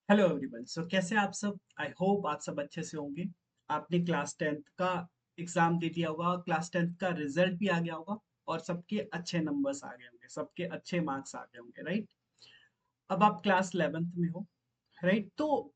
Hello everyone. सो कैसे हैं आप सब? आई होप आप सब अच्छे से होंगे। आपने क्लास टेंथ का एग्जाम दे दिया होगा, क्लास टेंथ का रिजल्ट भी आ गया होगा और सबके अच्छे नंबर्स आ गए होंगे, सबके अच्छे मार्क्स आ गए होंगे, राइट? अब आप क्लास 11th में हो, राइट? तो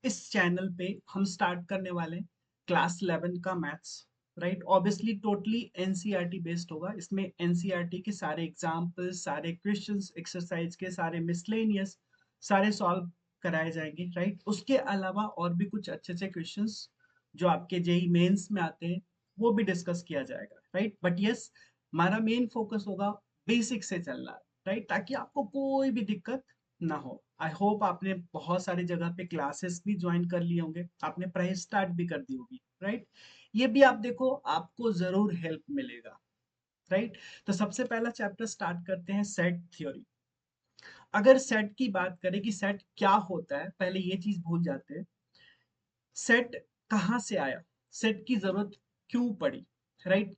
इस चैनल पे हम स्टार्ट करने वाले हैं क्लास 11 का maths, right? Obviously totally NCERT based होगा। इसमें एनसीईआरटी के सारे एग्जाम्पल्स, सारे क्वेश्चंस, एक्सरसाइज के सारे मिसलेनियस सारे सॉल्व कराए जाएंगे, राइट? उसके अलावा और भी कुछ अच्छे अच्छे क्वेश्चंस जो आपके जेई मेंस में आते हैं वो भी डिस्कस किया जाएगा, राइट? बट यस, हमारा मेन फोकस होगा बेसिक से चलना, राइट? ताकि आपको कोई भी दिक्कत ना हो। आई होप आपने बहुत सारी जगह पे क्लासेस भी ज्वाइन कर लिए होंगे, आपने पढ़ाई स्टार्ट भी कर दी होगी, राइट? ये भी आप देखो, आपको जरूर हेल्प मिलेगा, राइट? तो सबसे पहला चैप्टर स्टार्ट करते हैं, सेट थ्योरी। अगर सेट की बात करें कि सेट क्या होता है, पहले ये चीज भूल जाते हैं। सेट कहाँ से आया, सेट की जरूरत क्यों पड़ी, राइट?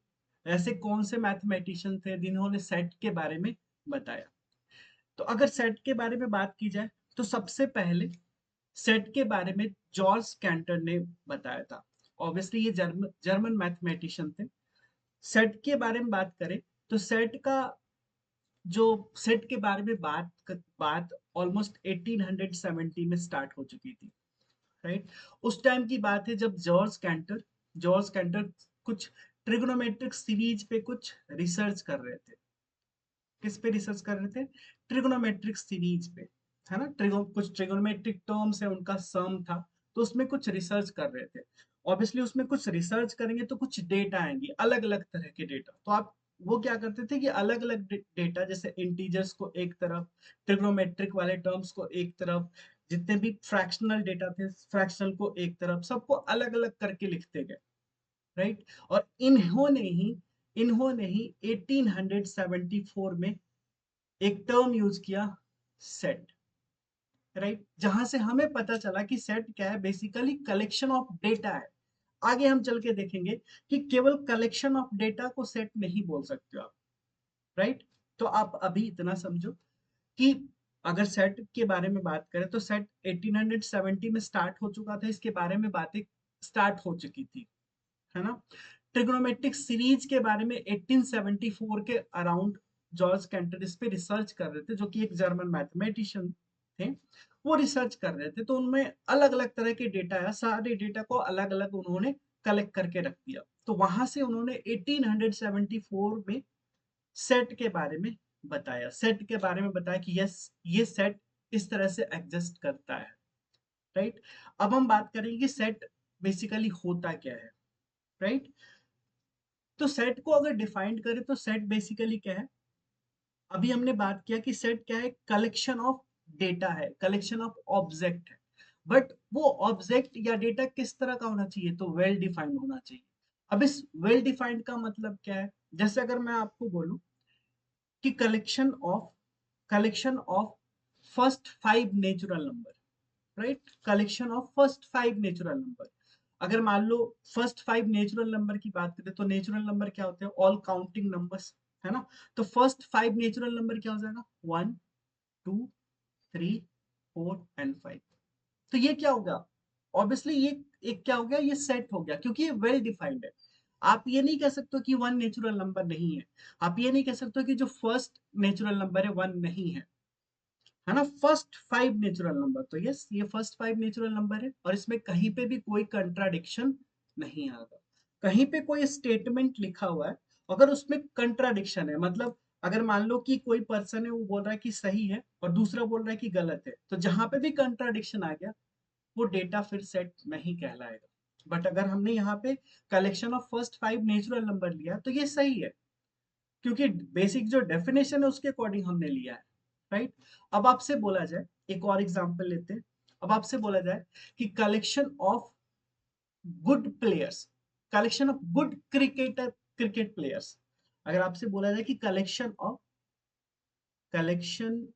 ऐसे कौन से मैथमेटिशियन थे जिन्होंने सेट के बारे में बताया? तो अगर सेट के बारे में बात की जाए तो सबसे पहले सेट के बारे में जॉर्ज कैंटर ने बताया था। ऑब्वियसली ये जर्मन मैथमेटिशियन थे। सेट के बारे में बात करें तो सेट का जो सेट के बारे में बात ऑलमोस्ट 1870 में स्टार्ट हो चुकी थी, राइट? उस टाइम की बात है जब जॉर्ज कैंटर कुछ ट्रिग्नोमेट्रिक सीरीज पे कुछ रिसर्च कर रहे थे। किस पे रिसर्च कर रहे थे? ट्रिगोनोमेट्रिक सीरीज पे, है ना? कुछ ट्रिगोनोमेट्रिक टर्म्स है, उनका सम था, तो उसमें कुछ रिसर्च कर रहे थे। ऑब्वियसली उसमें कुछ रिसर्च करेंगे तो कुछ डेटा आएंगे, अलग अलग तरह के डेटा। तो आप वो क्या करते थे कि अलग अलग डेटा, जैसे इंटीजर्स को एक तरफ, ट्रिग्नोमेट्रिक वाले टर्म्स को एक तरफ, जितने भी फ्रैक्शनल डेटा थे फ्रैक्शनल को एक तरफ, सबको अलग अलग करके लिखते गए, राइट? और इन्होंने ही 1874 में एक टर्म यूज किया, सेट, राइट? जहां से हमें पता चला कि सेट क्या है, बेसिकली कलेक्शन ऑफ डेटा है। आगे हम चल के देखेंगे कि केवल कलेक्शन ऑफ डेटा को सेट नहीं बोल सकते हो आप, राइट? तो आप अभी इतना समझो कि अगर सेट के बारे में बात करें तो सेट 1870 में स्टार्ट हो चुका था, इसके बारे में बातें स्टार्ट हो चुकी थी, है ना? ट्रिग्नोमेट्रिक सीरीज के बारे में 1874 के अराउंड जॉर्ज कैंटर इस पे रिसर्च कर रहे थे, जो कि एक जर्मन मैथमेटिशियन थे। वो रिसर्च कर रहे थे तो उनमें अलग अलग तरह के डेटा है, सारे डेटा को अलग अलग उन्होंने कलेक्ट करके रख दिया। तो वहां से उन्होंने 1874 में सेट के बारे में बताया, सेट के बारे में बताया कि यस, ये सेट इस तरह से एग्जिस्ट करता है, राइट? अब हम बात करेंगे कि सेट बेसिकली होता क्या है, राइट? तो सेट को अगर डिफाइन करें तो सेट बेसिकली क्या है? अभी हमने बात किया कि सेट क्या है, कलेक्शन ऑफ डेटा है, कलेक्शन ऑफ ऑब्जेक्ट है। बट वो ऑब्जेक्ट या डेटा किस तरह का होना चाहिए? तो वेल डिफाइंड होना चाहिए। अब इस वेल डिफाइंड का मतलब क्या है? जैसे अगर मैं आपको बोलूं कि collection of first 5 natural number, right? Collection of first 5 natural number. अगर मान लो फर्स्ट 5 नेचुरल नंबर की बात करें तो नेचुरल नंबर क्या होते हैं? ऑल काउंटिंग नंबर्स, है ना? तो फर्स्ट 5 नेचुरल नंबर क्या हो जाएगा? 1, 2, 3, 4 एंड 5। तो ये क्या हो गया? ऑब्वियसली ये एक क्या हो गया, ये सेट हो गया, क्योंकि ये वेल डिफाइंड है। आप ये नहीं कह सकते कि वन नेचुरल नंबर नहीं है। आप ये नहीं कह सकते कि जो फर्स्ट नेचुरल नंबर है वन नहीं है ना? फर्स्ट 5 नेचुरल नंबर, तो यस, ये फर्स्ट 5 नेचुरल नंबर है और इसमें कहीं पे भी कोई कंट्राडिक्शन नहीं आएगा। कहीं पे कोई स्टेटमेंट लिखा हुआ है, अगर उसमें कंट्राडिक्शन है, मतलब अगर मान लो कि कोई पर्सन है, वो बोल रहा है कि सही है और दूसरा बोल रहा है कि गलत है, तो जहां पे भी कंट्राडिक्शन आ गया वो डेटा फिर सेट नहीं कहलाएगा। बट अगर हमने यहाँ पे collection of first 5 natural number लिया तो ये सही है, क्योंकि बेसिक जो डेफिनेशन है उसके अकॉर्डिंग हमने लिया है, राइट? अब आपसे बोला जाए, एक और एग्जांपल लेते हैं। अब आपसे बोला जाए कि collection of good players, collection of good cricket players. अगर आपसे बोला जाए कि collection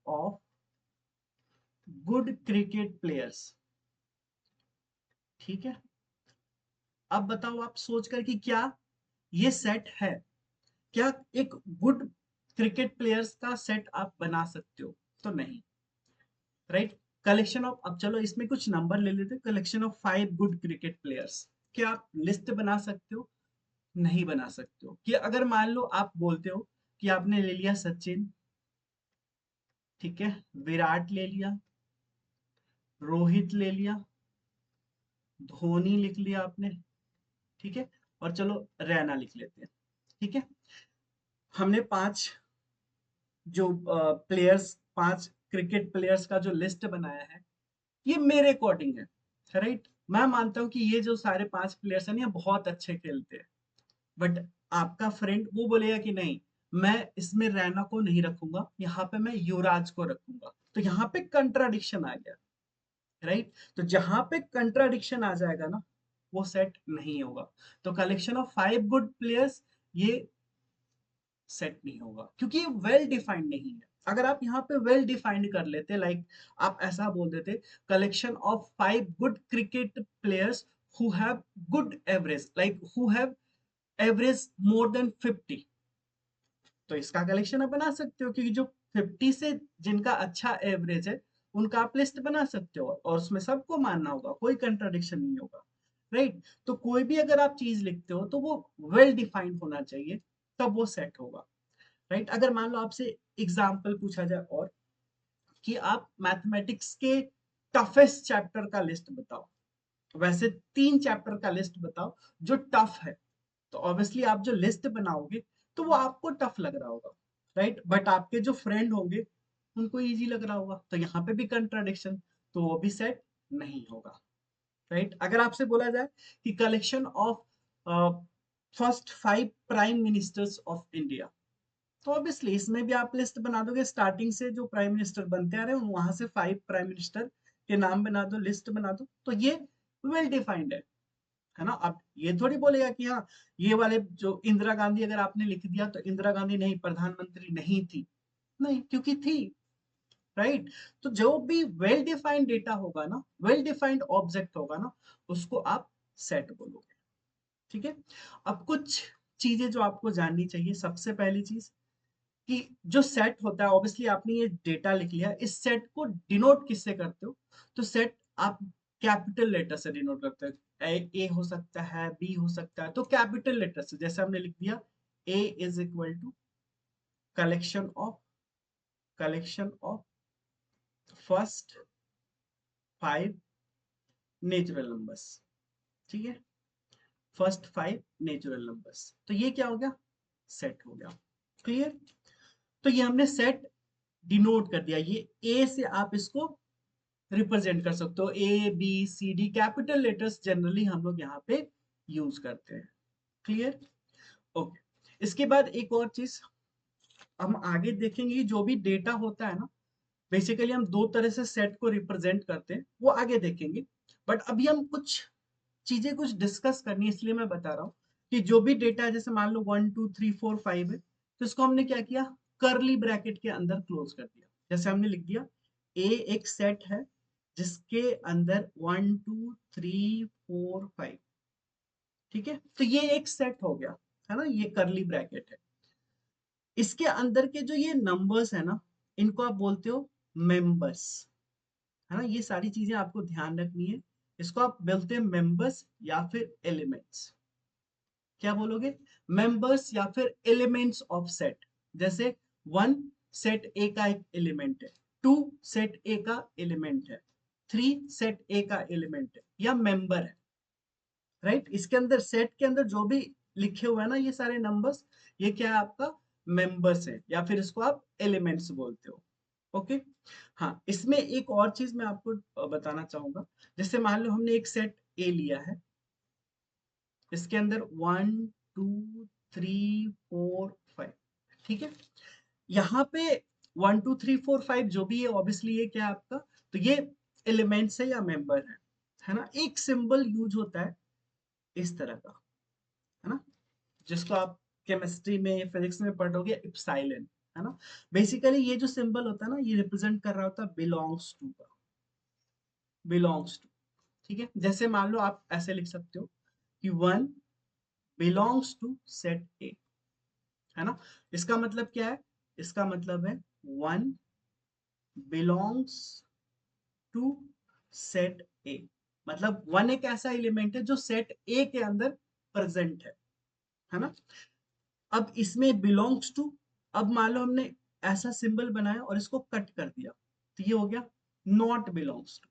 of good cricket players, ठीक है? अब बताओ आप सोच कर कि क्या ये सेट है? क्या एक गुड क्रिकेट प्लेयर्स का सेट आप बना सकते हो? तो नहीं, राइट? कलेक्शन ऑफ, अब चलो इसमें कुछ नंबर ले लेते हैं, collection of 5 good cricket players. क्या आप लिस्ट बना सकते हो? नहीं बना सकते हो। कि अगर मान लो आप बोलते हो कि आपने ले लिया सचिन, ठीक है, विराट ले लिया, रोहित ले लिया, धोनी लिख लिया आपने, ठीक है, और चलो रैना लिख लेते हैं, ठीक है। हमने पांच जो प्लेयर्स, पांच क्रिकेट प्लेयर्स का जो लिस्ट बनाया है, ये मेरे अकॉर्डिंग है, राइट। मैं मानता हूं कि ये जो सारे पांच प्लेयर्स हैं, ये बहुत अच्छे खेलते हैं। बट आपका फ्रेंड वो बोलेगा कि नहीं, मैं इसमें रैना को नहीं रखूंगा, यहाँ पे मैं युवराज को रखूंगा। तो यहाँ पे कंट्राडिक्शन आ गया, राइट। तो जहां पे कंट्राडिक्शन आ जाएगा ना, वो सेट नहीं होगा। तो कलेक्शन ऑफ 5 गुड प्लेयर्स, ये सेट नहीं होगा, क्योंकि ये वेल डिफाइंड नहीं है। अगर आप यहाँ पे वेल डिफाइंड कर लेते, लाइक आप ऐसा बोल देते, collection of 5 good cricket players who have good average, like who have average more than 50, तो इसका कलेक्शन आप बना सकते हो, क्योंकि जो 50 से जिनका अच्छा एवरेज है, उनका आप लिस्ट बना सकते हो, और उसमें सबको मानना होगा, कोई कंट्राडिक्शन नहीं होगा, राइट। तो कोई भी अगर आप चीज लिखते हो, तो वो वेल डिफाइंड होना चाहिए, तब वो सेट होगा, राइट। अगर मान लो आपसे एग्जाम्पल पूछा जाए, और कि आप मैथमेटिक्स के टफेस्ट चैप्टर का लिस्ट बताओ, वैसे 3 चैप्टर का लिस्ट बताओ जो टफ है, तो ऑब्वियसली आप जो लिस्ट बनाओगे, तो वो आपको टफ लग रहा होगा, राइट। बट आपके जो फ्रेंड होंगे, उनको इजी लग रहा होगा, तो यहाँ पे भी कंट्राडिक्शन, तो वो भी सेट नहीं होगा, राइट। अगर आपसे बोला जाए कि collection of first 5 prime ministers of India, तो ऑब्वियसली इसमें भी आप लिस्ट बना दोगे, स्टार्टिंग से जो प्राइम मिनिस्टर बनते आ रहे हैं, वहां से 5 प्राइम मिनिस्टर के नाम बना दो, लिस्ट बना दो, तो ये वेल डिफाइंड है ना। अब ये थोड़ी बोलेगा कि हाँ, ये वाले जो इंदिरा गांधी अगर आपने लिख दिया, तो इंदिरा गांधी नहीं, प्रधानमंत्री नहीं थी, नहीं, क्योंकि थी, राइट। तो जो भी वेल डिफाइंड डेटा होगा ना, वेल डिफाइंड ऑब्जेक्ट होगा ना, उसको आप सेट बोलोगे, ठीक है। अब कुछ चीजें जो आपको जाननी चाहिए, सबसे पहली चीज कि जो सेट होता है, ऑब्वियसली आपने ये डेटा लिख लिया, इस सेट को डिनोट किससे करते हो? तो सेट आप कैपिटल लेटर से डिनोट करते हो। ए हो सकता है, बी हो सकता है, तो कैपिटल लेटर से, जैसे हमने लिख दिया A is equal to collection of first 5 natural numbers, ठीक है, फर्स्ट 5 नेचुरल नंबर्स, तो ये क्या हो गया? सेट हो गया, क्लियर। तो ये हमने सेट डिनोट कर दिया, ये ए से आप इसको रिप्रेजेंट कर सकते हो, A B C D, capital letters generally हम लोग यहाँ पे यूज करते हैं, क्लियर, ओके। इसके बाद एक और चीज हम आगे देखेंगे, कि जो भी डेटा होता है ना, बेसिकली हम दो तरह से सेट को रिप्रेजेंट करते हैं, वो आगे देखेंगे। बट अभी हम कुछ चीजें कुछ डिस्कस करनी है, इसलिए मैं बता रहा हूँ कि जो भी डेटा है, जैसे मान लो 1 2 3 4 5 है, तो इसको हमने क्या किया, करली ब्रैकेट के अंदर क्लोज कर दिया। जैसे हमने लिख दिया ए एक सेट है जिसके अंदर 1 2 3 4 5, ठीक है, तो ये एक सेट हो गया, है ना, ये करली ब्रैकेट है। इसके अंदर के जो ये नंबर्स है ना, इनको आप बोलते हो मेंबर्स, है ना। ये सारी चीजें आपको ध्यान रखनी है, इसको आप बोलते हैं मेंबर्स या फिर एलिमेंट्स। क्या बोलोगे? मेंबर्स या फिर एलिमेंट्स ऑफ सेट। जैसे 1 सेट ए का एक एलिमेंट है, 2 सेट ए का एलिमेंट है, 3 सेट ए का एलिमेंट है या मेंबर है, राइट। इसके अंदर सेट के अंदर जो भी लिखे हुए हैं ना, ये सारे नंबर्स, ये क्या है आपका? मेंबर्स है, या फिर इसको आप एलिमेंट्स बोलते हो, ओके। हाँ, इसमें एक और चीज मैं आपको बताना चाहूंगा। जैसे मान लो हमने एक सेट ए लिया है, इसके अंदर 1 2 3 4 5, ठीक है। यहाँ पे 1 2 3 4 5 जो भी है, ऑब्वियसली ये क्या है आपका? तो ये एलिमेंट्स है या मेंबर है ना। एक सिंबल यूज होता है इस तरह का, है ना, जिसको आप केमिस्ट्री में, फिजिक्स में पढ़ोगे, इप्सिलॉन, है ना। बेसिकली ये जो सिंबल होता है ना, ये रिप्रेजेंट कर रहा होता है बिलोंग्स टू का, बिलोंग्स टू, ठीक है। जैसे मान लो आप ऐसे लिख सकते हो कि 1 बिलोंग्स टू सेट ए, है ना। इसका मतलब क्या है? इसका मतलब है 1 बिलोंग्स टू सेट ए, मतलब वन एक ऐसा एलिमेंट है जो सेट ए के अंदर प्रेजेंट है ना। अब इसमें बिलोंग्स टू, अब मान लो हमने ऐसा सिंबल बनाया और इसको कट कर दिया, तो ये हो गया नॉट बिलोंग्स टू।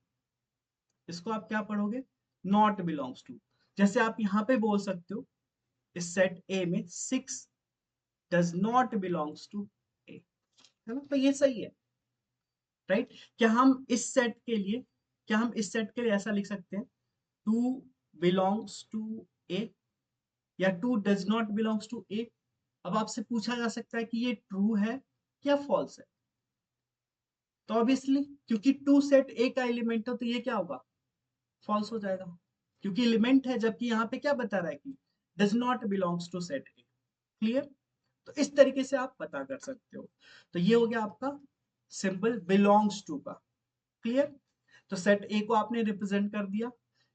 इसको आप क्या पढ़ोगे, नॉट बिलोंग्स टू। जैसे आप यहाँ पे बोल सकते हो इस सेट ए में 6 डज नॉट बिलोंग्स टू ए, है ना, तो ये सही है, राइट। क्या हम इस सेट के लिए ऐसा लिख सकते हैं, 2 बिलोंग्स टू ए या 2 डज नॉट बिलोंग्स टू ए। अब आपसे पूछा जा सकता है कि ये ट्रू है या फॉल्स है, तो ऑब्वियसली क्योंकि 2 सेट ए का एलिमेंट है तो ये क्या होगा, फॉल्स हो जाएगा, क्योंकि एलिमेंट है, जबकि यहाँ पे क्या बता रहा है कि does not belongs to set A. Clear. तो इस तरीके से आप पता कर सकते हो। तो ये हो गया आपका सिंबल बिलोंग्स टू का। क्लियर। तो सेट ए को आपने रिप्रेजेंट कर दिया,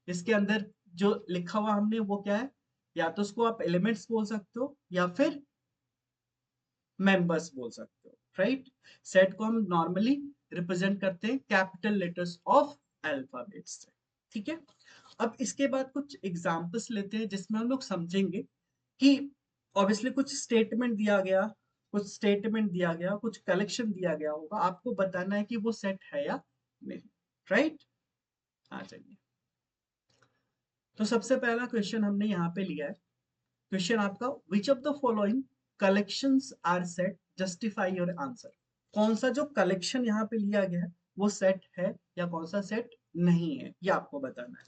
इसके अंदर जो लिखा हुआ हमने वो क्या है, या तो उसको आप एलिमेंट्स बोल सकते हो या फिर मेंबर्स बोल सकते हो, राइट। सेट को हम नॉर्मली रिप्रेजेंट करते हैं कैपिटल लेटर्स ऑफ अल्फाबेट्स से, ठीक है। अब इसके बाद कुछ एग्जांपल्स लेते हैं जिसमें हम लोग समझेंगे कि ऑब्वियसली कुछ कलेक्शन दिया गया होगा, आपको बताना है कि वो सेट है या नहीं, राइट। आ जाइए। तो सबसे पहला क्वेश्चन हमने यहाँ पे लिया है। क्वेश्चन आपका, which of the following collections are set, justify your answer. कौन सा जो कलेक्शन यहाँ पे लिया गया है वो सेट है या कौन सा सेट नहीं है, ये आपको बताना है।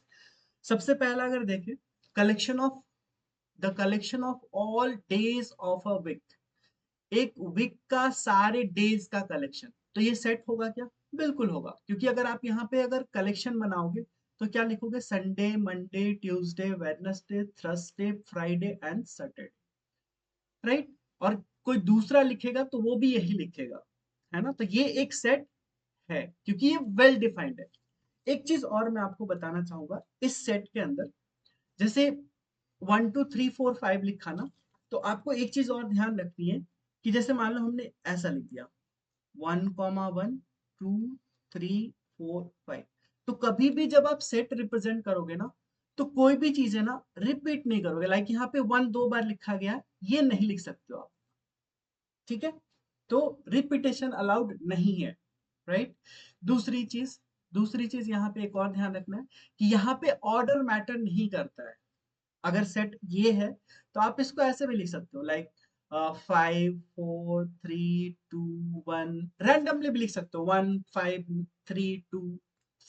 सबसे पहला अगर देखें, collection of the collection of all days of a week, एक वीक का सारे डेज का कलेक्शन, तो ये सेट होगा क्या, बिल्कुल होगा, क्योंकि अगर आप यहाँ पे अगर कलेक्शन बनाओगे तो क्या लिखोगे, Sunday, Monday, Tuesday, Wednesday, Thursday, Friday and Saturday, right. और कोई दूसरा लिखेगा तो वो भी यही लिखेगा, है ना। तो ये एक सेट है क्योंकि ये वेल डिफाइंड है। एक चीज और मैं आपको बताना चाहूंगा इस सेट के अंदर, जैसे 1 2 3 4 5 लिखा ना, तो आपको एक चीज और ध्यान रखनी है कि जैसे मान लो हमने ऐसा लिख दिया 1 1 2 3 4 5, तो कभी भी जब आप सेट रिप्रेजेंट करोगे ना, तो कोई भी चीज है ना रिपीट नहीं करोगे। लाइक यहाँ पे 1 2 बार लिखा गया है, ये नहीं लिख सकते हो आप, ठीक है। तो रिपीटेशन अलाउड नहीं है, राइट। दूसरी चीज दूसरी चीज यहाँ पे एक और ध्यान रखना है कि यहाँ पे ऑर्डर मैटर नहीं करता है। अगर सेट ये है तो आप इसको ऐसे भी लिख सकते हो, लाइक 5 4 3 2 1, रैंडमली भी लिख सकते हो, 1 5 3 2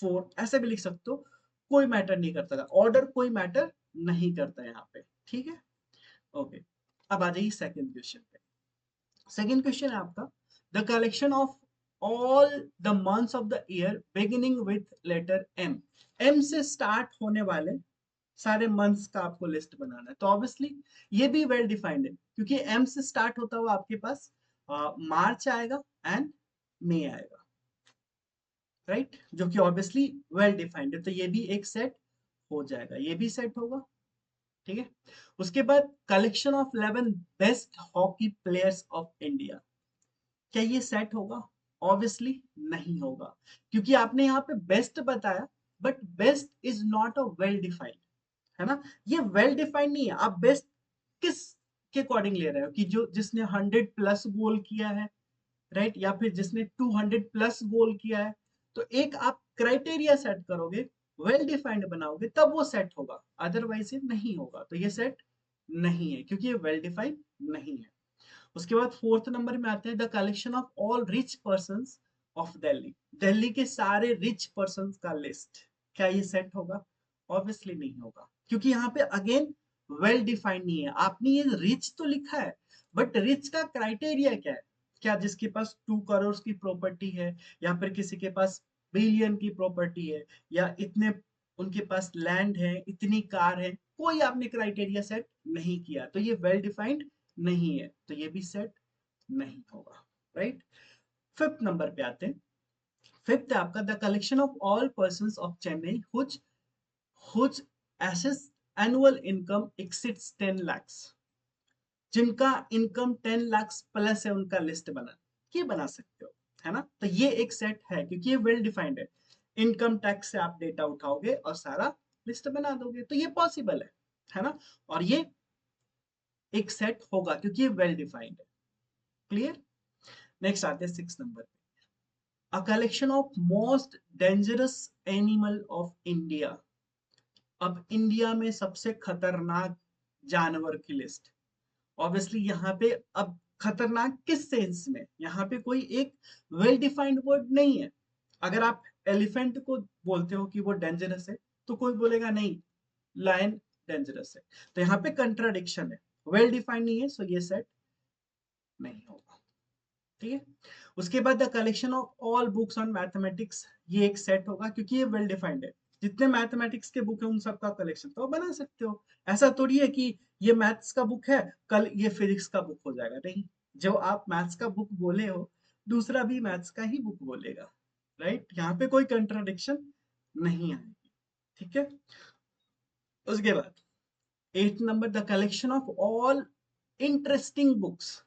4, ऐसे भी लिख सकते हो, कोई मैटर नहीं करता, ऑर्डर कोई मैटर नहीं करता यहाँ पे, ठीक है। ओके। अब आ जाइए सेकंड क्वेश्चन पे। सेकंड क्वेश्चन है आपका, the collection of all the months of the year beginning with letter M, M से स्टार्ट होने वाले सारे मंथ्स का आपको लिस्ट बनाना है। तो ऑब्वियसली ये भी वेल डिफाइंड है क्योंकि एम से स्टार्ट होता हुआ आपके पास मार्च आएगा एंड मई आएगा, राइट, जो कि ऑब्वियसली वेल डिफाइंड है, तो ये भी एक सेट हो जाएगा, ये भी सेट होगा, ठीक है। उसके बाद collection of 11 best hockey players of India, क्या ये सेट होगा, ऑब्वियसली नहीं होगा, क्योंकि आपने यहाँ पे बेस्ट बताया, but best is not a well defined, है ना। ये वेल डिफाइंड नहीं है। आप बेस्ट किस के अकॉर्डिंग ले रहे हो, कि जो जिसने 100+ गोल किया है, राइट, या फिर जिसने 200+ गोल किया है, तो एक आप क्राइटेरिया सेट करोगे, वेल डिफाइंड बनाओगे, तब वो सेट होगा, अदरवाइज ये नहीं होगा। तो ये सेट नहीं है क्योंकि ये वेल डिफाइंड नहीं है। उसके बाद फोर्थ नंबर में आते हैं, the collection of all rich persons of Delhi, Delhi के सारे रिच पर्संस का लिस्ट, क्या ये सेट होगा, ऑब्वियसली नहीं होगा, क्योंकि यहाँ पे अगेन वेल डिफाइंड नहीं है। आपने ये रिच तो लिखा है, बट रिच का क्राइटेरिया क्या है, क्या जिसके पास 2 करोड़ की प्रॉपर्टी है, या फिर किसी के पास बिलियन की प्रॉपर्टी है, या इतने उनके पास लैंड है, इतनी कार है, कोई आपने क्राइटेरिया सेट नहीं किया, तो ये वेल डिफाइंड नहीं है, तो ये भी सेट नहीं होगा, राइट। फिफ्थ नंबर पे आते हैं। फिफ्थ है आपका, the collection of all persons of Chennai whose assess annual income exceeds 10 lakhs, जिनका इनकम 10 lakhs प्लस है, उनका लिस्ट बना, ये बना सकते हो, है ना। तो ये एक सेट है क्योंकि ये वेल डिफाइंड है। इनकम टैक्स से आप डेटा उठाओगे और सारा लिस्ट बना दोगे, तो ये पॉसिबल है ना। और ये एक सेट होगा क्योंकि ये वेल डिफाइंड है। क्लियर। नेक्स्ट आते हैं 6 नंबर पे, a collection of most dangerous animal of India. अब इंडिया में सबसे खतरनाक जानवर की लिस्ट। ऑब्वियसली यहाँ पे अब खतरनाक किस सेंस में, यहाँ पे कोई एक वेल डिफाइंड वर्ड नहीं है। अगर आप एलिफेंट को बोलते हो कि वो डेंजरस है, तो कोई बोलेगा नहीं लायन डेंजरस है। तो यहाँ पे कंट्राडिक्शन है, वेल डिफाइंड नहीं है, सो ये सेट नहीं होगा। ठीक है। उसके बाद the collection of all books on mathematics, ये एक सेट होगा क्योंकि ये वेल डिफाइंड है। जितने मैथमेटिक्स के बुक है उन सब का कलेक्शन तो आप बना सकते हो। ऐसा थोड़ी है कि ये मैथ्स का बुक है कल ये फिजिक्स का बुक हो जाएगा, नहीं। जो आप मैथ्स का बुक बोले हो दूसरा भी मैथ्स का ही बुक बोलेगा, राइट। यहाँ पे कोई कंट्राडिक्शन नहीं आएगी। ठीक है। उसके बाद 8 number, the collection of all interesting books.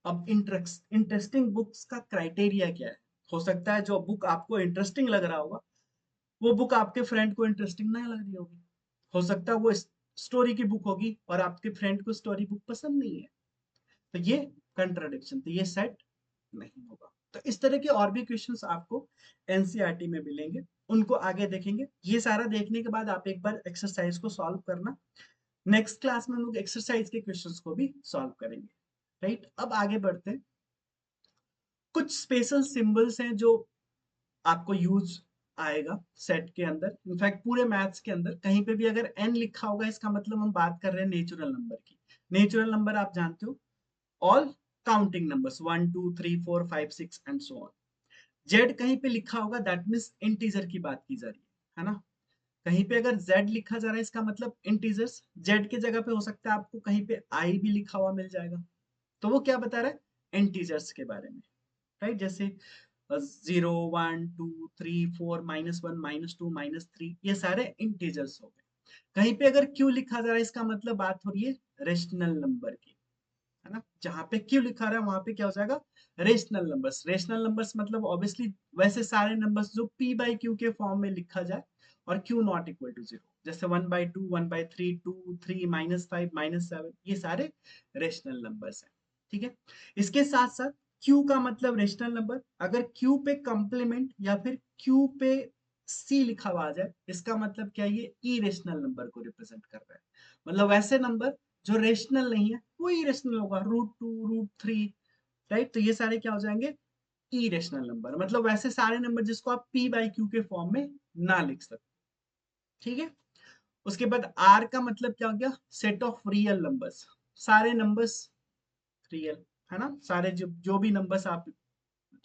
अब इंटरेस्टिंग बुक्स का क्राइटेरिया क्या है। हो सकता है जो बुक आपको इंटरेस्टिंग लग रहा होगा वो बुक आपके फ्रेंड को इंटरेस्टिंग ना लग रही होगी। हो सकता है वो स्टोरी की बुक होगी और आपके फ्रेंड को स्टोरी बुक पसंद नहीं है। तो ये कंट्राडिक्शन, तो ये सेट नहीं होगा। तो इस तरह के और भी क्वेश्चंस आपको एनसीईआरटी में मिलेंगे, उनको आगे देखेंगे। ये सारा देखने के बाद आप एक बार एक्सरसाइज को सॉल्व करना। नेक्स्ट क्लास में हम लोग एक्सरसाइज के क्वेश्चंस को भी सॉल्व करेंगे, राइट। अब आगे बढ़ते हैं। कुछ स्पेशल सिंबल्स हैं जो आपको यूज आएगा सेट के अंदर। इनफैक्ट पूरे मैथ्स के अंदर कहीं पे भी अगर n लिखा होगा इसका मतलब हम बात कर रहे हैं नेचुरल नंबर की। नेचुरल नंबर आप जानते हो, all counting numbers 1 2 3 4 5 6 and so on. Z कहीं पे लिखा होगा दैट मीन्स इंटीजर की बात की जा रही है ना। कहीं पे अगर z लिखा जा रहा है इसका मतलब इंटीजर्स। जेड की जगह पे हो सकता है आपको कहीं पे i भी लिखा हुआ मिल जाएगा, तो वो क्या बता रहा है इंटीजर्स के बारे में, राइट। जैसे 0 1 2 3 4 -1 -2 -3, ये सारे इंटीजर्स हो गए। कहीं पे अगर क्यू लिखा जा रहा है इसका मतलब बात हो रही है रेशनल नंबर की, है ना। जहां पे क्यू लिखा रहा है वहां पे क्या हो जाएगा रेशनल नंबर्स। रेशनल नंबर्स मतलब ऑब्वियसली वैसे सारे नंबर्स जो p बाई क्यू के फॉर्म में लिखा जाए और q नॉट इक्वल टू 0, जैसे 1/2 1/3 2 3 -5 -7, ये सारे रेशनल नंबर्स हैं। ठीक है। इसके साथ साथ q का मतलब रेशनल नंबर, अगर q पे कंप्लीमेंट या फिर q पे c लिखा हुआ आ जाए इसका मतलब क्या, ये इरेशनल नंबर को रिप्रेजेंट कर रहा है। मतलब वैसे नंबर जो रेशनल नहीं है वो इरेशनल होगा, √2 √3, राइट। तो ये सारे क्या हो जाएंगे इरेशनल नंबर, मतलब वैसे सारे नंबर जिसको आप p बाई क्यू के फॉर्म में ना लिख सकते। ठीक है। उसके बाद r का मतलब क्या हो गया, सेट ऑफ रियल नंबर्स। सारे नंबर्स रियल, है ना। सारे जो जो भी नंबर्स आप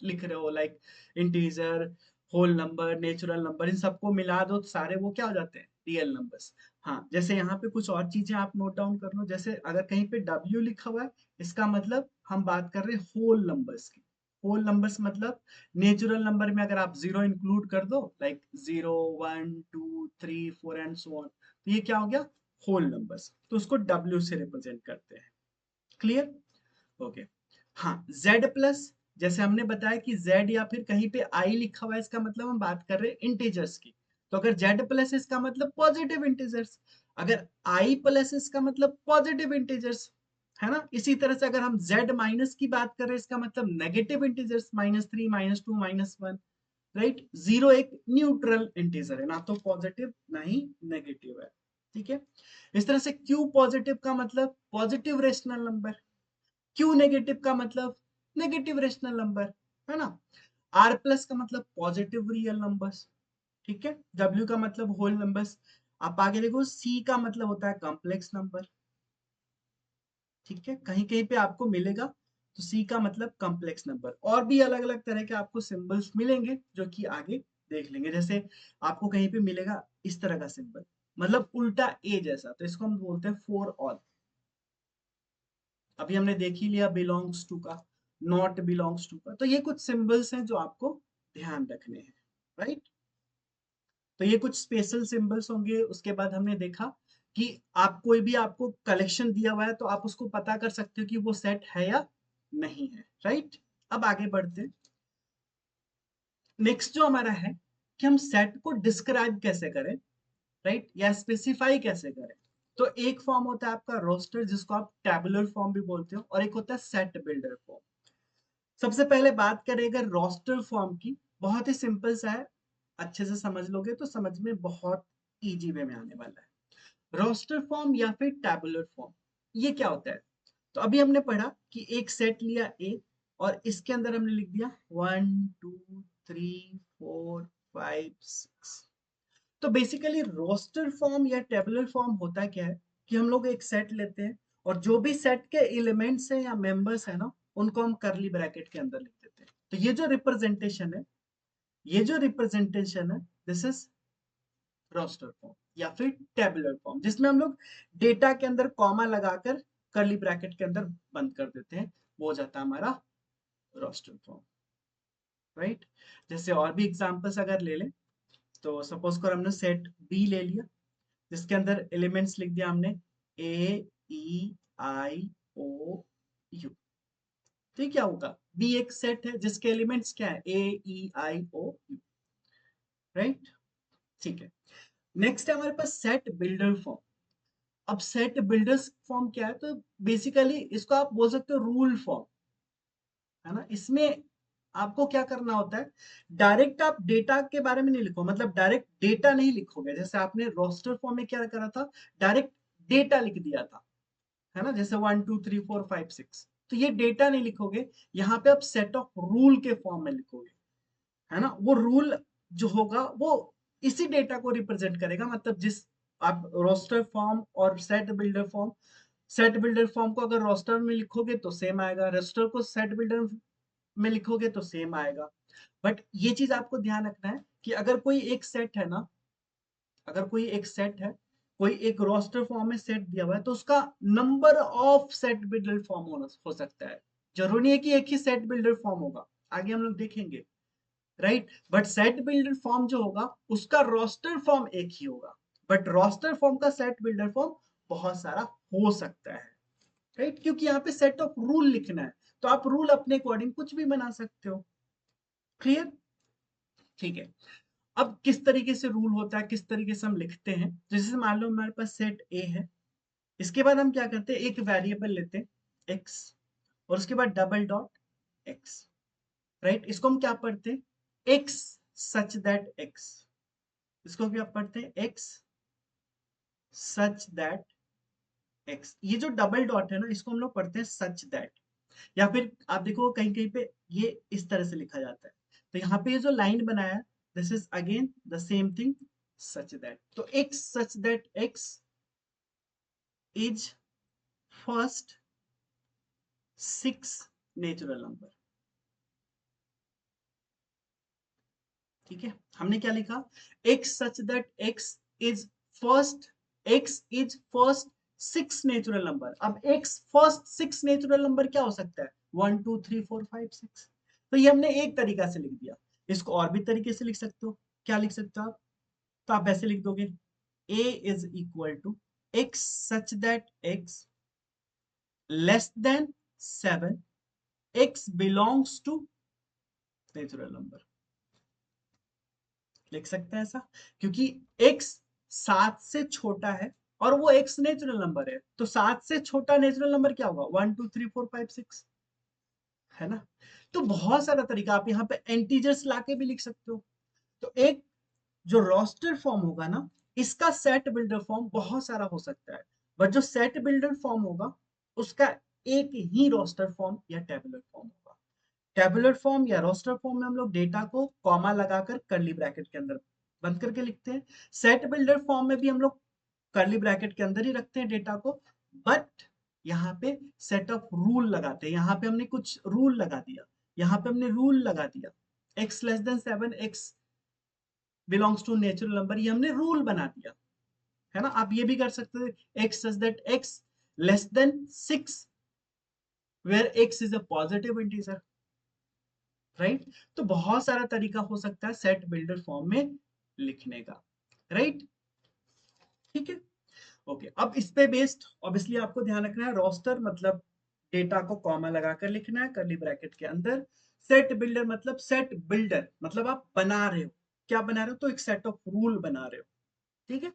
लिख रहे हो like integer, whole number, natural number, इन सबको मिला दो तो सारे वो क्या हो जाते हैं रियल नंबर्स। हाँ, जैसे यहाँ पे कुछ और चीजें आप नोट डाउन कर लो। जैसे अगर कहीं पे W लिखा हुआ है इसका मतलब हम बात कर रहे हैं होल नंबर्स की। होल नंबर्स मतलब नेचुरल नंबर में अगर आप जीरो इंक्लूड कर दो लाइक 0 1 2 3 4 एंड सो ऑन, तो ये क्या हो गया होल नंबर्स, तो उसको W से रिप्रेजेंट करते हैं। क्लियर। ओके। हाँ, Z प्लस, जैसे हमने बताया कि Z या फिर कहीं पे I लिखा हुआ है इसका मतलब हम बात कर रहे हैं इंटीजर्स की। तो अगर Z प्लस इसका मतलब पॉजिटिव इंटीजर्स, अगर I प्लस इसका मतलब पॉजिटिव इंटीजर्स, है ना। इसी तरह से अगर हम Z माइनस की बात कर रहे हैं इसका मतलब नेगेटिव इंटीजर्स, -3 -2 -1, राइट। जीरो एक न्यूट्रल इंटीजर है, ना तो पॉजिटिव ना ही नेगेटिव है। ठीक है। इस तरह से Q पॉजिटिव का मतलब positive rational number, Q negative का मतलब नेगेटिव रेशनल नंबर, है ना। आर प्लस का मतलब पॉजिटिव रियल नंबर्स, ठीक है। डब्ल्यू का मतलब होल नंबर्स। आप आगे देखो सी का मतलब होता है कॉम्प्लेक्स नंबर, ठीक है। कहीं कहीं पे आपको मिलेगा तो सी का मतलब कॉम्प्लेक्स नंबर। और भी अलग अलग तरह के आपको सिंबल्स मिलेंगे जो कि आगे देख लेंगे। जैसे आपको कहीं पे मिलेगा इस तरह का सिंबल, मतलब उल्टा ए जैसा, तो इसको हम बोलते हैं फॉर ऑल। अभी हमने देख ही लिया बिलोंग्स टू का, नॉट बिलोंग्स टू का। तो ये कुछ सिंबल्स हैं जो आपको ध्यान रखने हैं, राइट। तो ये कुछ स्पेशल सिंबल्स होंगे। उसके बाद हमने देखा कि आप कोई भी आपको कलेक्शन दिया हुआ है तो आप उसको पता कर सकते हो कि वो सेट है या नहीं है, राइट। अब आगे बढ़ते हैं। नेक्स्ट जो हमारा है कि हम सेट को डिस्क्राइब कैसे करें, राइट, या स्पेसिफाई कैसे करें। तो एक फॉर्म होता है आपका रोस्टर, जिसको आप टेबुलर फॉर्म भी बोलते हो, और एक होता है सेट बिल्डर फॉर्म। सबसे पहले बात करें अगर रोस्टर फॉर्म की, बहुत ही सिंपल सा है, अच्छे से समझ लोगे तो समझ में बहुत इजी वे में आने वाला है। रोस्टर फॉर्म या फिर टेबुलर फॉर्म, ये क्या होता है? तो अभी हमने पढ़ा कि एक सेट लिया ए, और इसके अंदर हमने लिख दिया 1 2 3 4 5 6। तो बेसिकली रोस्टर फॉर्म या टेबुलर फॉर्म होता क्या है कि हम लोग एक सेट लेते हैं, और जो भी सेट के एलिमेंट्स हैं या मेंबर्स हैं ना, उनको हम करली ब्रैकेट के अंदर लिख देते हैं। तो ये जो रिप्रेजेंटेशन है, दिस इज रोस्टर फॉर्म या फिर टेबुलर फॉर्म, जिसमें हम लोग डेटा के अंदर कॉमा लगाकर करली ब्रैकेट के अंदर बंद कर देते हैं, वो हो जाता है हमारा रोस्टर फॉर्म, राइट। जैसे और भी एग्जांपल्स अगर ले लें, तो सपोज कर हमने सेट बी ले लिया, जिसके अंदर एलिमेंट्स लिख दिया हमने ए ई आई ओ यू। तो ये क्या होगा? बी एक सेट है जिसके एलिमेंट्स क्या है? ए ई आई ओ यू, राइट। ठीक है, नेक्स्ट है हमारे पास सेट बिल्डर फॉर्म। अब सेट बिल्डर्स फॉर्म क्या है? तो बेसिकली इसको आप बोल सकते हो रूल फॉर्म, है ना। इसमें आपको क्या करना होता है, डायरेक्ट आप डेटा के बारे में नहीं लिखो, मतलब डायरेक्ट डेटा नहीं लिखोगे। जैसे आपने रोस्टर फॉर्म में क्या करा था, डायरेक्ट डेटा लिख दिया था, है ना, जैसे 1 2 3 4 5 6। तो ये डेटा नहीं लिखोगे, यहाँ पे आप सेट ऑफ रूल के फॉर्म में लिखोगे, है ना। वो रूल जो होगा वो इसी डेटा को रिप्रेजेंट करेगा, मतलब जिस आप रोस्टर फॉर्म और set builder form, set builder form को अगर रोस्टर में लिखोगे तो सेम आएगा, रोस्टर को सेट बिल्डर में लिखोगे तो सेम आएगा। बट ये चीज आपको ध्यान रखना है कि अगर कोई एक सेट है ना, अगर कोई एक सेट है, कोई एक रोस्टर फॉर्म में सेट दिया हुआ है, तो उसका number of set builder form हो सकता है। जरूरी नहीं है कि एक ही सेट बिल्डर फॉर्म होगा, आगे हम लोग देखेंगे, right. But set builder form जो होगा उसका रोस्टर फॉर्म एक ही होगा, बट रोस्टर फॉर्म का सेट बिल्डर फॉर्म बहुत सारा हो सकता है, राइट, क्योंकि यहाँ पे सेट ऑफ रूल लिखना है, तो आप रूल अपने अकॉर्डिंग कुछ भी बना सकते हो। क्लियर? ठीक है। अब किस तरीके से रूल होता है, किस तरीके से हम लिखते हैं, जैसे मान लो हमारे पास सेट ए है, इसके बाद हम क्या करते हैं, एक वेरिएबल लेते हैं एक्स, और उसके बाद डबल डॉट एक्स, राइट। इसको हम क्या पढ़ते हैं, एक्स सच दैट एक्स। इसको भी आप पढ़ते हैं एक्स सच दैट एक्स। ये जो डबल डॉट है ना, इसको हम लोग पढ़ते हैं सच दैट, या फिर आप देखो कहीं कहीं पे ये इस तरह से लिखा जाता है। तो यहाँ पे ये जो लाइन बनाया, this is again the same thing, such that. तो x such that x is first 6 natural number. ठीक है, हमने क्या लिखा, x such that x is first, x is first 6 natural number. अब एक्स फर्स्ट 6 नेचुरल नंबर क्या हो सकता है? 1 2 3 4 5 6। तो ये हमने एक तरीका से लिख दिया। इसको और भी तरीके से लिख सकते हो। क्या लिख सकते हो आप? तो आप ऐसे लिख दोगे, a is equal to X such that X less than 7, X belongs to natural number. लिख सकते हैं ऐसा, क्योंकि x 7 से छोटा है और वो x नेचुरल नंबर है, तो 7 से छोटा नेचुरल नंबर क्या होगा? 1 2 3 4 5 6, है ना। तो बहुत सारा तरीका, आप यहाँ पे एंटीजर्स लाके भी लिख सकते हो। तो एक जो रोस्टर फॉर्म होगा ना, इसका सेट बिल्डर फॉर्म बहुत सारा हो सकता है, बट जो सेट बिल्डर फॉर्म होगा उसका एक ही रोस्टर फॉर्म या टेबुलर फॉर्म होगा। टेबुलर फॉर्म या रोस्टर फॉर्म में हम लोग डेटा को कॉमा लगाकर करली ब्रैकेट के अंदर बंद करके लिखते हैं। सेट बिल्डर फॉर्म में भी हम लोग करली ब्रैकेट के अंदर ही रखते हैं डेटा को, बट यहाँ पे सेट ऑफ रूल लगाते हैं। यहाँ पे हमने कुछ रूल लगा दिया, यहाँ पे हमने रूल लगा दिया, x less than 7, x belongs to natural number, ये हमने रूल बना दिया, है ना। आप ये भी कर सकते हो, x such that x less than 6 where x is a positive integer, right. तो बहुत सारा तरीका हो सकता है सेट बिल्डर फॉर्म में लिखने का, राइट। ठीक है, ओके। अब इस पे बेस्ड ऑब्वियसली आपको ध्यान रखना है, रोस्टर मतलब डेटा को कॉमा लगाकर लिखना है करली ब्रैकेट के अंदर। सेट बिल्डर मतलब सेट बिल्डर, मतलब आप बना रहे हो, क्या बना रहे हो, तो एक सेट ऑफ रूल बना रहे हो। ठीक है,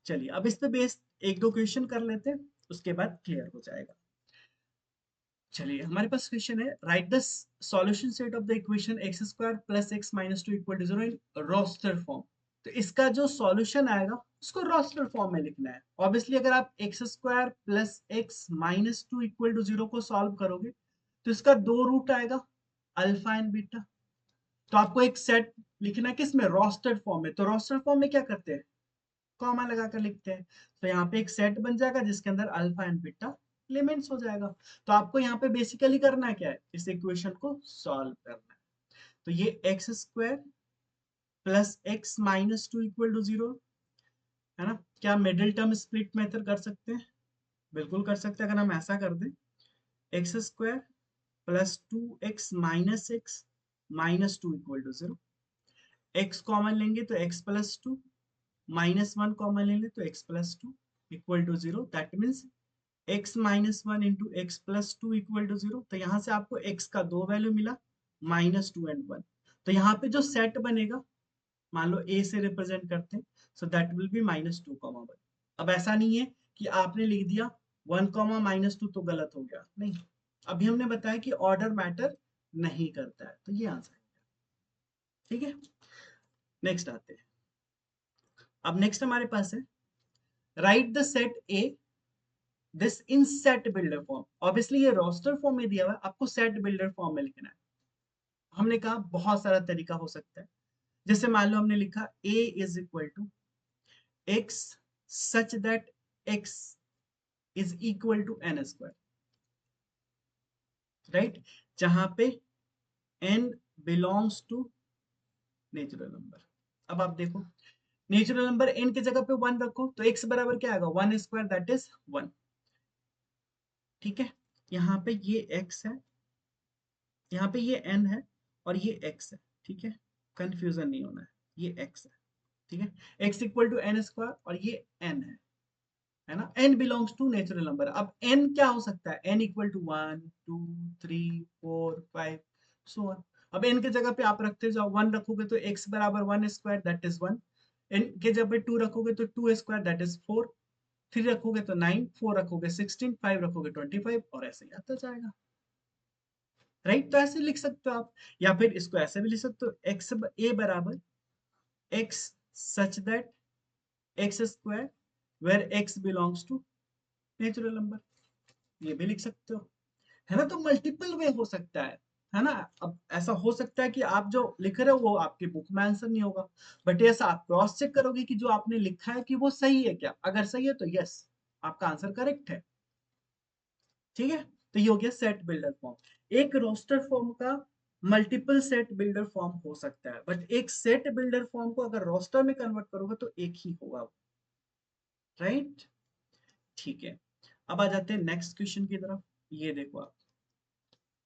चलिए अब इस पे बेस्ड एक दो क्वेश्चन कर लेते हैं, उसके बाद क्लियर हो जाएगा। चलिए हमारे पास क्वेश्चन है, write the solution set of the equation X square plus X minus two equal to zero in roster form. तो इसका जो सॉल्यूशन आएगा उसको रोस्टर फॉर्म में लिखना है। ऑब्वियसली अगर आप X square plus X minus two equal to zero को सॉल्व करोगे तो इसका दो रूट आएगा, अल्फा एंड बीटा। तो आपको एक सेट लिखना है किसमें, रोस्टेड फॉर्म में। तो रोस्टेड फॉर्म में क्या करते हैं, कॉमा लगा कर लिखते हैं। तो यहाँ पे एक सेट बन जाएगा जिसके अंदर अल्फा एंड बीटा एलिमेंट्स हो जाएगा। तो आपको यहाँ पे बेसिकली करना क्या है, इस इक्वेशन को सॉल्व करना है। तो ये X square plus X minus two equal to zero है ना। क्या मिडिल टर्म स्प्लिट मेथड कर सकते हैं, बिल्कुल कर सकते हैं। अगर हम ऐसा कर दें, X square plus two X minus two equal to zero, X common लेंगे तो X plus two, minus one common ले लें तो X plus two equal to zero. That means x minus one into X plus two equal to zero. तो यहाँ से आपको x का दो वैल्यू मिला, माइनस टू एंड वन। तो यहाँ पे जो सेट बनेगा, मान लो a से रिप्रेजेंट करते हैं, so that will be minus two comma one. अब ऐसा नहीं है कि आपने लिख दिया वन कॉमा माइनस टू तो गलत हो गया, नहीं। अभी हमने बताया कि ऑर्डर मैटर नहीं करता है, तो ये आंसर है। ठीक है, नेक्स्ट आते हैं। अब नेक्स्ट हमारे पास है, write the set A this in set builder form. Obviously ये रोस्टर फॉर्म में दिया हुआ है, आपको सेट बिल्डर फॉर्म में लिखना है। हमने कहा बहुत सारा तरीका हो सकता है। जैसे मान लो हमने लिखा a is equal to X such that x is equal to N square, right, जहां पे n belongs to natural number. अब आप देखो, नेचुरल नंबर n की जगह पे वन रखो तो x बराबर क्या आएगा, one square that is one. ठीक है, यहाँ पे ये x है, यहाँ पे ये n है और ये x है। ठीक है, कंफ्यूजन नहीं होना है, ये x है। ठीक है, x equal to N square और ये n है ना। n belongs to natural number. अब n क्या हो सकता है, n equal to one two three four five so on. अब n की जगह पे आप रखते जाओ, वन रखोगे तो x बराबर one square that is one, n के जगह पे टू रखोगे तो two square that is four, three रखोगे तो नाइन, फोर रखोगे सिक्सटीन, फाइव रखोगे ट्वेंटी फाइव, और ऐसे ही आता जाएगा। राइट, तो ऐसे लिख सकते हो आप, या फिर इसको ऐसे भी लिख सकते हो, एक्स ए बराबर x such that x square where x belongs to natural number, ये भी लिख सकते हो। है ना, तो मल्टीपल वे हो सकता है ना। अब ऐसा हो सकता है कि आप जो लिख रहे हो वो आपके बुक में आंसर नहीं होगा, बट ऐसा आप क्रॉस चेक करोगे कि जो आपने लिखा है कि वो सही है क्या। अगर सही है तो यस, आपका आंसर करेक्ट है। ठीक है, तो ये हो गया सेट बिल्डर फॉर्म। एक रोस्टर फॉर्म का मल्टीपल सेट बिल्डर फॉर्म हो सकता है, बट एक सेट बिल्डर फॉर्म को अगर रोस्टर में कन्वर्ट करोगे तो एक ही होगा, राइट। ठीक है, अब आ जाते हैं नेक्स्ट क्वेश्चन की तरफ। ये देखो आप,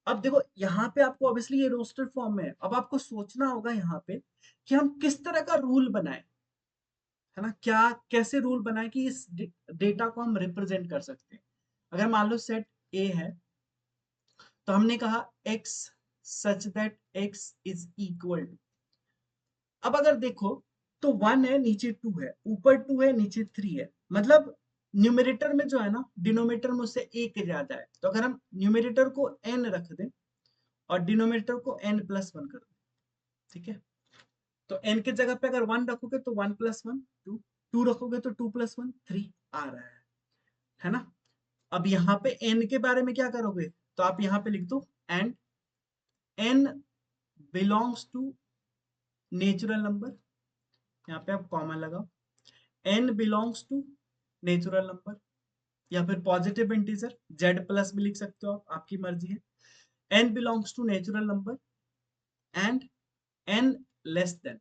अब देखो यहाँ पे आपको ऑब्वियसली ये रोस्टर फॉर्म में है। अब आपको सोचना होगा यहाँ पे कि हम किस तरह का रूल बनाएं, है ना, क्या कैसे रूल बनाएं कि इस डेटा को हम रिप्रेजेंट कर सकते हैं। अगर मान लो सेट ए है, तो हमने कहा x such that x is equal to, अब अगर देखो तो वन है नीचे टू है, ऊपर टू है नीचे थ्री है, मतलब न्यूमरेटर में जो है ना, डिनोमिनेटर में उससे एक ज्यादा है। तो अगर हम न्यूमरेटर को n रख दें और डिनोमिनेटर को n प्लस वन कर दें, ठीक है, तो n की जगह पे अगर वन रखोगे तो one plus one two, two रखोगे तो टू प्लस वन थ्री आ रहा है ना। अब यहाँ पे n के बारे में क्या करोगे, तो आप यहाँ पे लिख दो and n belongs to natural number, यहाँ पे आप कॉमा लगाओ, n belongs to natural number, या फिर पॉजिटिव इंटीजर z प्लस भी लिख सकते हो आप, आपकी मर्जी है। n belongs to natural number and n less than,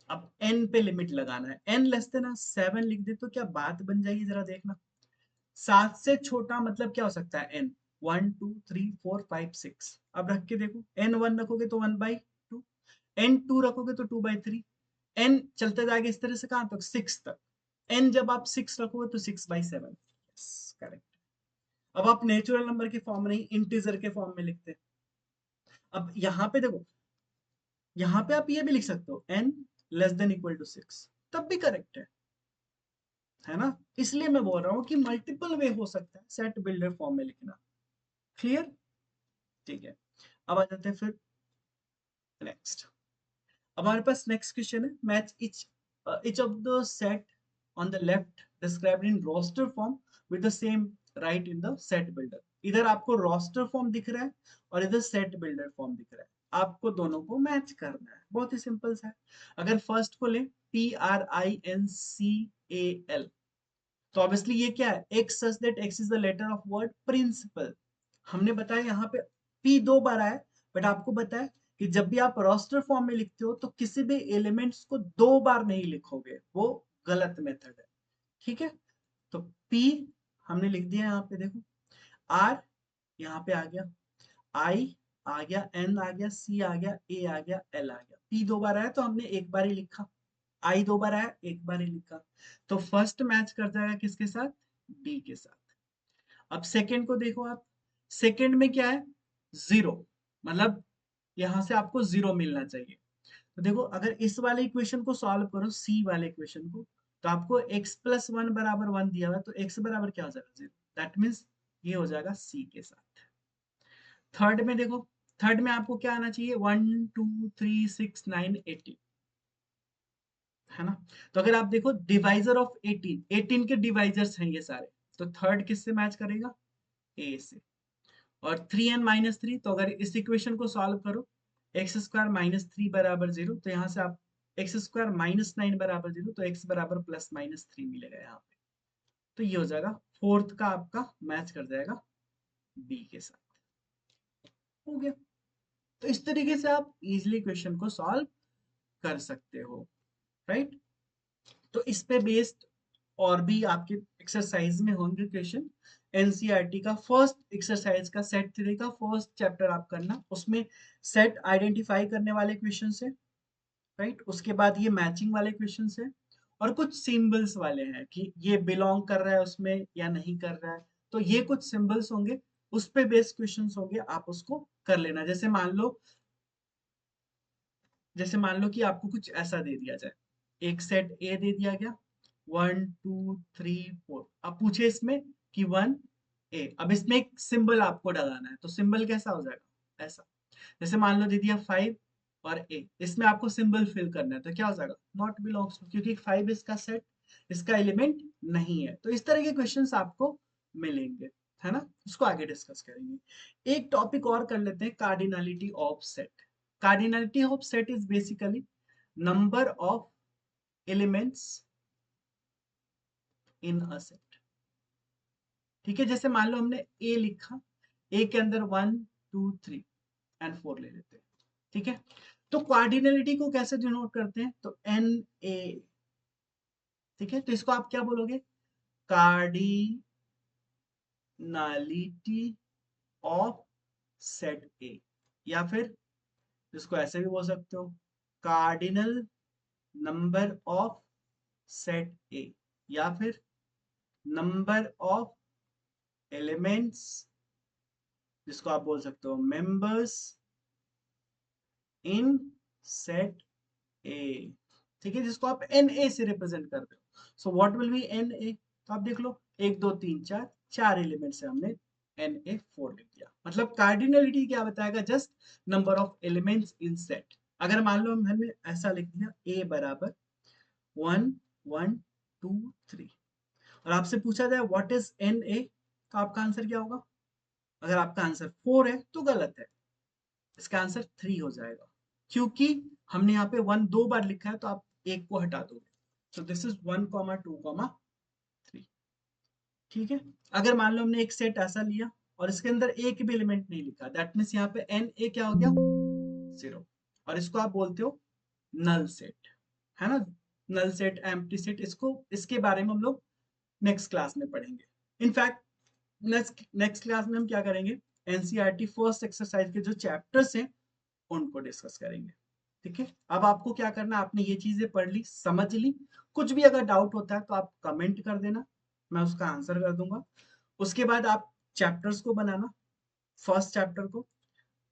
अब n पे लिमिट लगाना है, n लेस देन सेवन लिख दे तो क्या बात बन जाएगी, जरा देखना। सात से छोटा मतलब क्या हो सकता है, n one two three four five six. अब रख के देखो, n वन रखोगे तो one by two, n two रखोगे तो टू बाई थ्री, n चलते जाएगा इस तरह से कहां तक, सिक्स तक। n जब आप सिक्स रखोगे तो सिक्स बाई सेवन, करेक्ट। अब आप नेचुरल नंबर के फॉर्म नहीं इंटीजर के फॉर्म में लिखते हैं। अब यहाँ पे देखो, यहाँ पे आप ये भी लिख सकते हो n less than equal to 6, तब भी करेक्ट है ना। इसलिए मैं बोल रहा हूँ कि मल्टीपल वे हो सकता है सेट बिल्डर फॉर्म में लिखना। क्लियर? ठीक है, अब आ जाते हैं फिर नेक्स्ट। अब हमारे पास नेक्स्ट क्वेश्चन है, match each of the set on the left described in roster form with the same right in the set builder। इधर आपको roster form दिख रहा है और इधर set builder form दिख रहा है, आपको दोनों को मैच करना है। बहुत ही सिंपल सा है। अगर फर्स्ट को ले PRINCAL, तो ऑब्वियसली ये क्या है, x such that x is the letter of word principal। हमने बताया यहाँ पे p दो बार आया, बट आपको बताया कि जब भी आप रोस्टर फॉर्म में लिखते हो तो किसी भी एलिमेंट्स को दो बार नहीं लिखोगे, वो गलत मेथड है। ठीक है, तो p हमने लिख दिया यहाँ पे, देखो r यहाँ पे आ गया, i आ गया, n आ गया, c आ गया, a आ गया, l आ गया। p दो बार आया तो हमने एक बार ही लिखा, i दो बार आया एक बार ही लिखा। तो फर्स्ट मैच कर जाएगा किसके साथ, d के साथ। अब सेकंड को देखो आप, सेकंड में क्या है, जीरो, मतलब यहां से आपको जीरो मिलना चाहिए। तो देखो अगर इस वाले इक्वेशन को सॉल्व करो, सी वाले इक्वेशन को, तो आपको x प्लस वन बराबर वन दिया हुआ है, तो x बराबर क्या हो जाएगा, जीरो। दैट मीन्स ये हो जाएगा सी के साथ। थर्ड में देखो, थर्ड में आपको क्या आना चाहिए, 1 2 3 6 9 18, है ना। तो अगर आप देखो डिवाइजर ऑफ 18, 18 के डिवाइजर्स हैं ये सारे, तो थर्ड किससे मैच करेगा, ए से। और 3n-3, तो अगर इस इक्वेशन को सॉल्व करो, एक्स स्क्वायर माइनस थ्री बराबर जीरो, तो यहाँ से आप एक्स स्क्वायर माइनस नाइन बराबर जीरो, तो एक्स बराबर प्लस माइनस थ्री मिलेगा यहाँ पे। तो ये हो जाएगा फोर्थ का, आपका मैच कर जाएगा बी के साथ। हो गया। तो इस तरीके से आप इजिली क्वेश्चन को सॉल्व कर सकते हो, राइट। तो इस पे बेस्ड और भी आपके एक्सरसाइज में होंगे क्वेश्चन। एनसीईआरटी का फर्स्ट एक्सरसाइज का सेट थ्री का फर्स्ट चैप्टर आप करना, उसमें सेट आइडेंटिफाई करने वाले क्वेश्चन है, राइट। उसके बाद ये मैचिंग वाले क्वेश्चन है, और कुछ सिंबल्स वाले हैं कि ये बिलोंग कर रहा है उसमें या नहीं कर रहा है। तो ये कुछ सिंबल्स होंगे, उस पे बेस्ड क्वेश्चंस होंगे, आप उसको कर लेना। जैसे मान लो कि आपको कुछ ऐसा दे दिया जाए, एक सेट ए दे दिया गया, 1 2 3 4, अब पूछे इसमें कि 1 ए, अब इसमें एक सिंबल आपको डलाना है, तो सिंबल कैसा हो जाएगा, ऐसा। जैसे मान लो दे दिया 5 और ए, इसमें आपको सिंबल फिल करना है, तो क्या हो जाएगा, नॉट बिलोंग्स टू, क्योंकि 5 इसका सेट, इसका एलिमेंट नहीं है। तो इस तरह के क्वेश्चंस आपको मिलेंगे, है ना। उसको आगे डिस्कस करेंगे। एक टॉपिक और कर लेते हैं, cardinality of set. Cardinality of set is basically number of elements in a set। ठीक है, जैसे मान लो हमने a लिखा, a के अंदर 1 2 3 एंड 4 ले लेते हैं। ठीक है, तो कार्डिनलिटी को कैसे डिनोट करते हैं, तो Na। ठीक है, तो इसको आप क्या बोलोगे, कार्डिनलिटी ऑफ सेट ए, या फिर इसको ऐसे भी बोल सकते हो, कार्डिनल नंबर ऑफ सेट ए, या फिर नंबर ऑफ एलिमेंट्स, जिसको आप बोल सकते हो मेंबर्स इन सेट ए। ठीक है, जिसको आप एन ए से रिप्रेजेंट करते हो। So what will be n A, तो आप देख लो, 1 2 3 4, चार एलिमेंट से हमने एन ए 4 लिख दिया। मतलब कार्डिनलिटी क्या बताएगा, just number of elements in set. अगर मान लो हमने ऐसा लिख दिया, ए बराबर 1 1 2 3, और आपसे पूछा जाए व्हाट इज एन ए, तो आपका आंसर क्या होगा। अगर आपका आंसर 4 है तो गलत है, इसका आंसर 3 हो जाएगा, क्योंकि हमने यहाँ पे 1 दो बार लिखा है, तो आप एक को हटा दोगे। तो दिस इज 1 2 3। ठीक है, अगर मान लो हमने एक सेट ऐसा लिया और इसके अंदर एक भी एलिमेंट नहीं लिखा, दैट मीन्स यहाँ पे एन ए क्या हो गया, 0, और इसको आप बोलते हो नल सेट, है ना। नल सेट, एम्प्टी सेट, इसको, इसके बारे में हम लोग नेक्स्ट क्लास में पढ़ेंगे। इनफैक्ट नेक्स्ट नेक्स्ट क्लास में हम क्या करेंगे, एनसीईआरटी फर्स्ट एक्सरसाइज के जो चैप्टर्स हैं उनको डिस्कस करेंगे। ठीक है, अब आपको क्या करना है, आपने ये चीजें पढ़ ली, समझ ली, कुछ भी अगर डाउट होता है तो आप कमेंट कर देना, मैं उसका आंसर कर दूंगा। उसके बाद आप चैप्टर्स को बनाना, फर्स्ट चैप्टर को,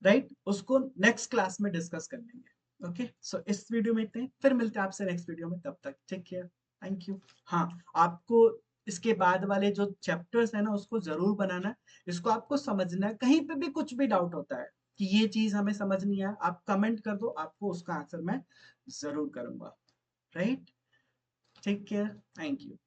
राइट, उसको नेक्स्ट क्लास में डिस्कस कर लेंगे। ओके, सो इस वीडियो में इतने, फिर मिलते हैं आपसे नेक्स्ट वीडियो में, तब तक टेक केयर, थैंक यू। हाँ, आपको इसके बाद वाले जो चैप्टर्स है ना उसको जरूर बनाना है, इसको आपको समझना है, कहीं पे भी कुछ भी डाउट होता है कि ये चीज हमें समझ नहीं आया, आप कमेंट कर दो, आपको उसका आंसर मैं जरूर करूंगा, right. Take care, thank you.